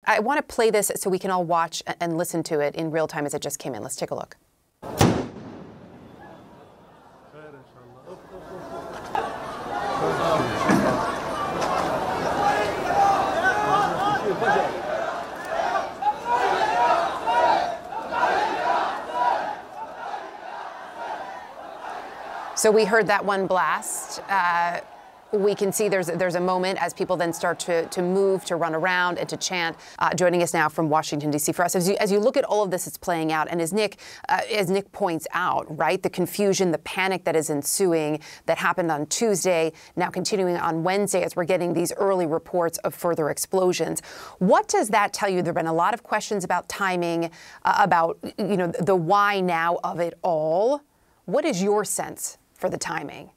I want to play this so we can all watch and listen to it in real time as it just came in. Let's take a look. So we heard that one blast. We can see there's a moment as people then start to move, to run around and to chant. Joining us now from Washington, D.C. for us, as you look at all of this, it's playing out. And as Nick points out, right, the confusion, the panic that is ensuing that happened on Tuesday, now continuing on Wednesday as we're getting these early reports of further explosions. What does that tell you? There have been a lot of questions about timing, about, the why now of it all. What is your sense for the timing?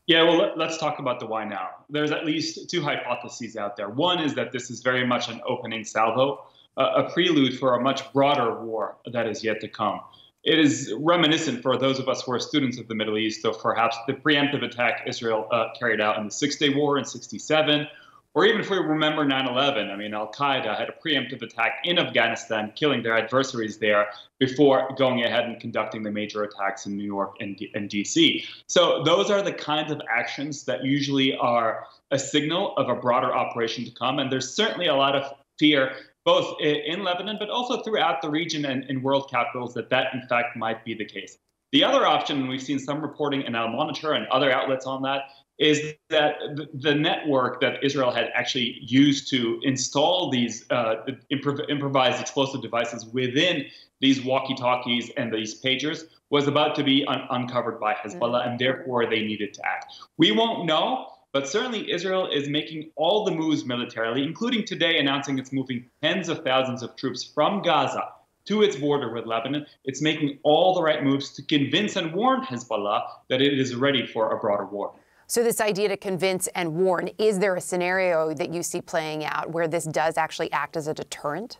Yeah, well, let's talk about the why now. There's at least two hypotheses out there. One is that this is very much an opening salvo, a prelude for a much broader war that is yet to come. It is reminiscent for those of us who are students of the Middle East of perhaps the preemptive attack Israel carried out in the Six-Day War in '67, or even if we remember 9/11, I mean, al-Qaeda had a preemptive attack in Afghanistan, killing their adversaries there before going ahead and conducting the major attacks in New York and D.C. So those are the kinds of actions that usually are a signal of a broader operation to come. And there's certainly a lot of fear, both in Lebanon, but also throughout the region and in world capitals, that in fact might be the case. The other option, and we've seen some reporting in Al Monitor and other outlets on that, is that the network that Israel had actually used to install these improvised explosive devices within these walkie-talkies and these pagers was about to be uncovered by Hezbollah, and therefore they needed to act. We won't know, but certainly Israel is making all the moves militarily, including today announcing it's moving tens of thousands of troops from Gaza to its border with Lebanon. It's making all the right moves to convince and warn Hezbollah that it is ready for a broader war. So this idea to convince and warn, is there a scenario that you see playing out where this does actually act as a deterrent?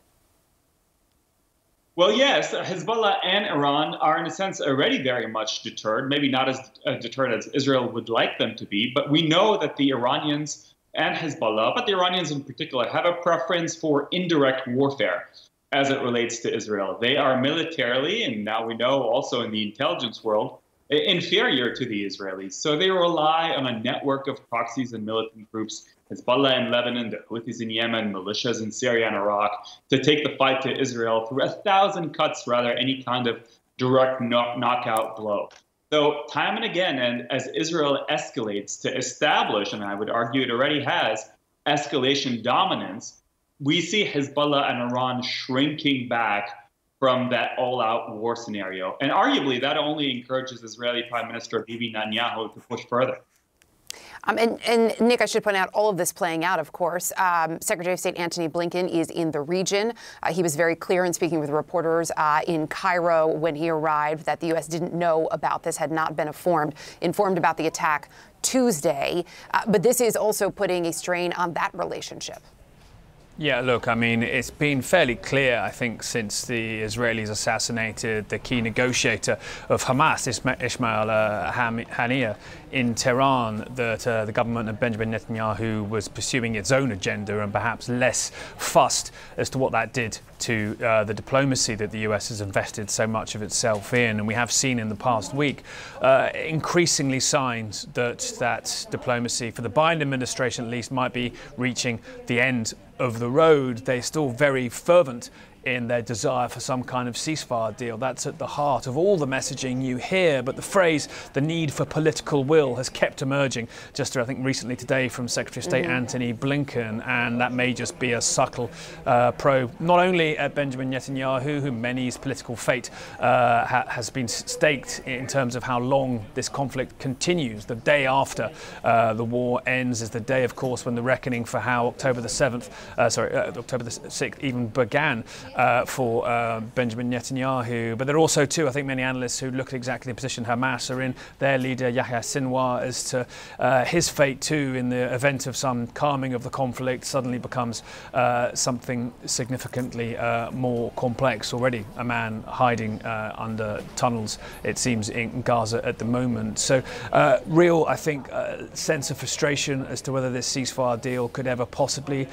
Well, yes, Hezbollah and Iran are, in a sense, already very much deterred, maybe not as deterred as Israel would like them to be. But we know that the Iranians and Hezbollah, but the Iranians in particular, have a preference for indirect warfare as it relates to Israel. They are militarily, and now we know also in the intelligence world, inferior to the Israelis. So they rely on a network of proxies and militant groups, Hezbollah in Lebanon, the Houthis in Yemen, militias in Syria and Iraq, to take the fight to Israel through 1,000 cuts, rather, any kind of direct knockout blow. So time and again, and as Israel escalates to establish, and I would argue it already has, escalation dominance, we see Hezbollah and Iran shrinking back from that all-out war scenario. And arguably, that only encourages Israeli Prime Minister Bibi Netanyahu to push further. And Nick, I should point out all of this playing out, of course. Secretary of State Antony Blinken is in the region. He was very clear in speaking with reporters in Cairo when he arrived that the U.S. didn't know about this, had not been informed about the attack Tuesday. But this is also putting a strain on that relationship. Yeah, look, I mean, it's been fairly clear, I think, since the Israelis assassinated the key negotiator of Hamas, Ismail Haniyeh, in Tehran, that the government of Benjamin Netanyahu was pursuing its own agenda and perhaps less fussed as to what that did to the diplomacy that the US has invested so much of itself in. And we have seen in the past week increasingly signs that diplomacy, for the Biden administration at least, might be reaching the end of the road. They're still very fervent in their desire for some kind of ceasefire deal. That's at the heart of all the messaging you hear. But the phrase, the need for political will, has kept emerging just, I think, recently today from Secretary of State Antony Blinken. And that may just be a subtle probe, not only at Benjamin Netanyahu, who many's political fate has been staked in terms of how long this conflict continues. The day after the war ends is the day, of course, when the reckoning for how October the 6th even began. For Benjamin Netanyahu. But there are also, too, I think many analysts who look at exactly the position Hamas are in, their leader Yahya Sinwar, as to his fate, too, in the event of some calming of the conflict, suddenly becomes something significantly more complex. Already a man hiding under tunnels, it seems, in Gaza at the moment. So real, I think, sense of frustration as to whether this ceasefire deal could ever possibly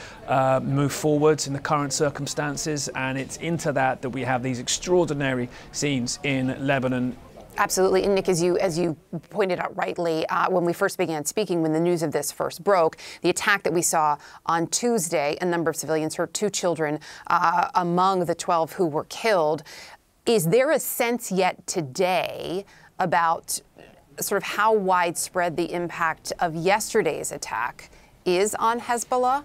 move forwards in the current circumstances, and it's into that we have these extraordinary scenes in Lebanon. Absolutely. And Nick, as you pointed out rightly, when we first began speaking, when the news of this first broke, the attack that we saw on Tuesday, a number of civilians hurt, 2 children among the 12 who were killed. Is there a sense yet today about sort of how widespread the impact of yesterday's attack is on Hezbollah?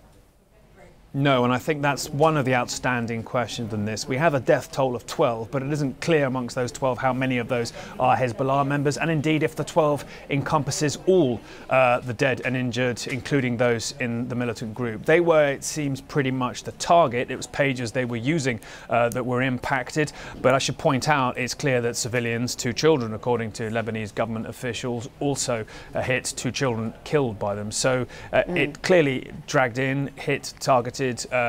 No, and I think that's one of the outstanding questions in this. We have a death toll of 12, but it isn't clear amongst those 12 how many of those are Hezbollah members, and indeed if the 12 encompasses all the dead and injured, including those in the militant group. They were, it seems, pretty much the target. It was pages they were using that were impacted, but I should point out it's clear that civilians, 2 children, according to Lebanese government officials, also hit, 2 children killed by them. So it clearly dragged in, hit, targeted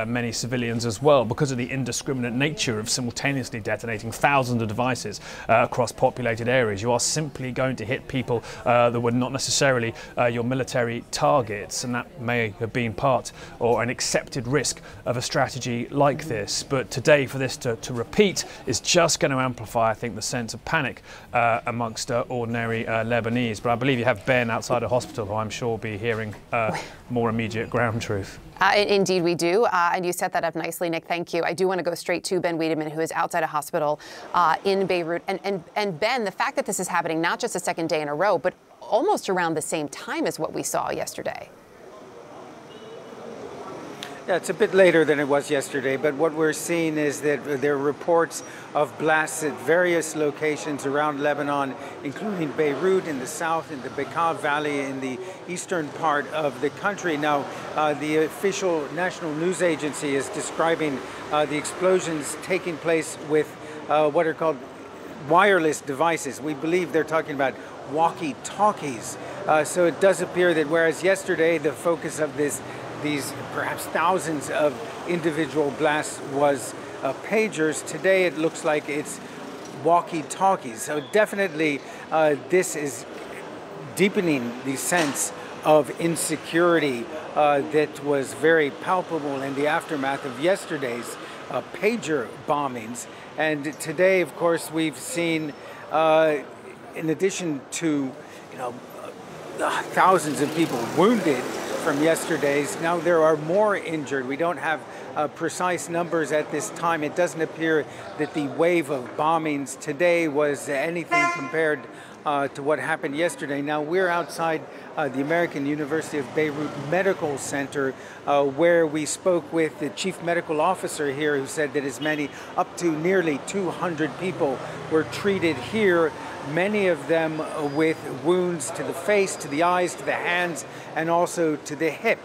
many civilians as well because of the indiscriminate nature of simultaneously detonating thousands of devices across populated areas. You are simply going to hit people that were not necessarily your military targets, and that may have been part or an accepted risk of a strategy like this. But today, for this to repeat is just going to amplify, I think, the sense of panic amongst ordinary Lebanese. But I believe you have Ben outside a hospital, who I'm sure will be hearing more immediate ground truth. Indeed, we do. And you set that up nicely, Nick. Thank you. I do want to go straight to Ben Wiedemann, who is outside a hospital in Beirut. And Ben, the fact that this is happening not just a second day in a row, but almost around the same time as what we saw yesterday. Yeah, it's a bit later than it was yesterday, but what we're seeing is that there are reports of blasts at various locations around Lebanon, including Beirut in the south, in the Bekaa Valley in the eastern part of the country. Now, the official national news agency is describing the explosions taking place with what are called wireless devices. We believe they're talking about walkie-talkies. So it does appear that whereas yesterday the focus of these perhaps thousands of individual blasts was pagers, today it looks like it's walkie-talkies. So definitely this is deepening the sense of insecurity that was very palpable in the aftermath of yesterday's pager bombings. And today, of course, we've seen, in addition to thousands of people wounded from yesterday's, now there are more injured. We don't have precise numbers at this time. It doesn't appear that the wave of bombings today was anything compared to what happened yesterday. Now we're outside the American University of Beirut Medical Center, where we spoke with the chief medical officer here, who said that as many up to nearly 200 people were treated here, many of them with wounds to the face, to the eyes, to the hands, and also to the hip,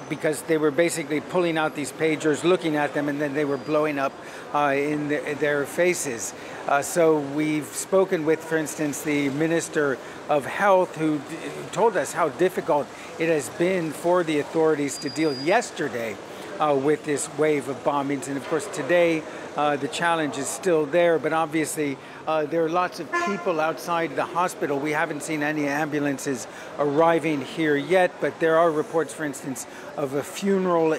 because they were basically pulling out these pagers, looking at them, and then they were blowing up in their faces. So we've spoken with, for instance, the Minister of Health, who told us how difficult it has been for the authorities to deal yesterday with this wave of bombings. And of course, today, the challenge is still there, but obviously there are lots of people outside the hospital. We haven't seen any ambulances arriving here yet, but there are reports, for instance, of a funeral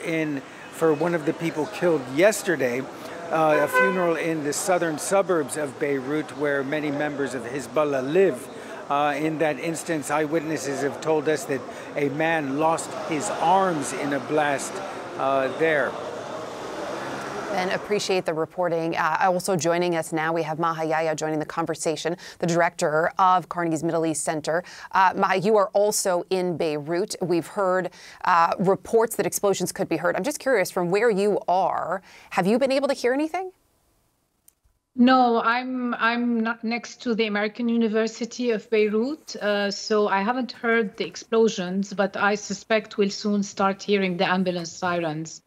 for one of the people killed yesterday, a funeral in the southern suburbs of Beirut, where many members of Hezbollah live. In that instance, eyewitnesses have told us that a man lost his arms in a blast there. Ben, appreciate the reporting. Also joining us now, we have Maha Yahya joining the conversation, the director of Carnegie's Middle East Center. Maha, you are also in Beirut. We've heard reports that explosions could be heard. I'm just curious, from where you are, have you been able to hear anything? No, I'm not next to the American University of Beirut, so I haven't heard the explosions, but I suspect we'll soon start hearing the ambulance sirens.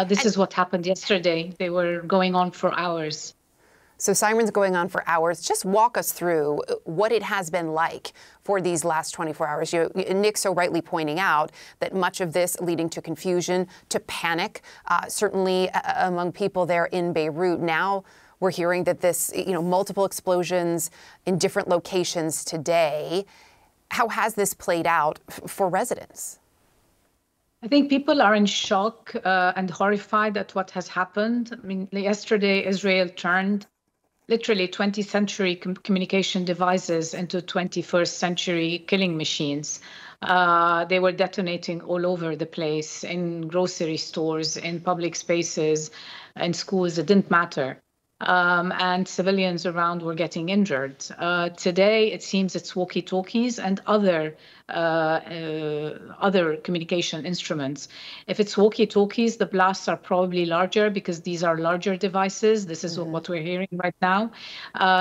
This is what happened yesterday. They were going on for hours. So sirens going on for hours. Just walk us through what it has been like for these last 24 hours. Nick so rightly pointing out that much of this leading to confusion, to panic, certainly among people there in Beirut. Now we're hearing that this, multiple explosions in different locations today. How has this played out for residents? I think people are in shock and horrified at what has happened. I mean, yesterday, Israel turned literally 20th century communication devices into 21st century killing machines. They were detonating all over the place, in grocery stores, in public spaces, in schools. It didn't matter. And civilians around were getting injured. Today, it seems it's walkie-talkies and other communication instruments. If it's walkie-talkies, the blasts are probably larger because these are larger devices. This is what we're hearing right now.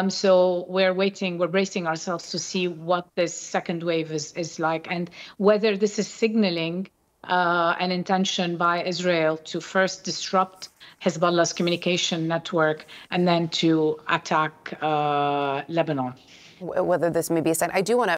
So we're bracing ourselves to see what this second wave is like, and whether this is signaling an intention by Israel to first disrupt Hezbollah's communication network and then to attack Lebanon. Whether this may be a sign. I do want to